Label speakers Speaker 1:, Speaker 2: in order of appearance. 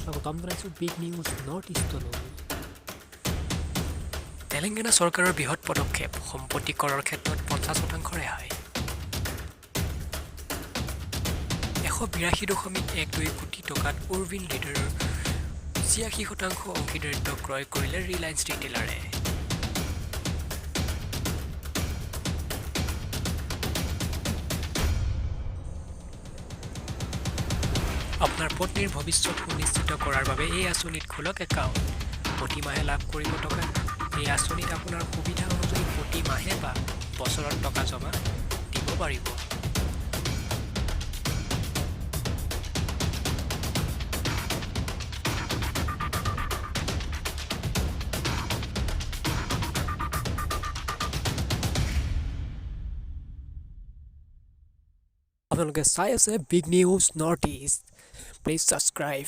Speaker 1: স্বাগতম জনাইছোঁ big news north ইষ্টলৈ।
Speaker 2: Telangana চৰকাৰৰ বৃহৎ পদক্ষেপ, সম্পত্তি কৰৰ ক্ষেত্ৰত 50% ৰেহাই। 182.12 কোটি টকাত উৰ্বিন লিডাৰৰ 86% অংশীদাৰিত্ব ক্ৰয় কৰিলে ৰিলায়েন্স ৰিটেইলাৰে। আপোনাৰ পত্নীৰ ভৱিষ্যত সুনিশ্চিত কৰাৰ বাবে এই আঁচনিত খোলক একাউণ্ট। প্ৰতিমাহে লাভ কৰিব টকা। এই আঁচনিত আপোনাৰ সুবিধা অনুযায়ী প্ৰতি মাহে বা বছৰত টকা জমা দিব পাৰিব।
Speaker 1: আপোনালোকে চাই আছে big news north east. Please subscribe.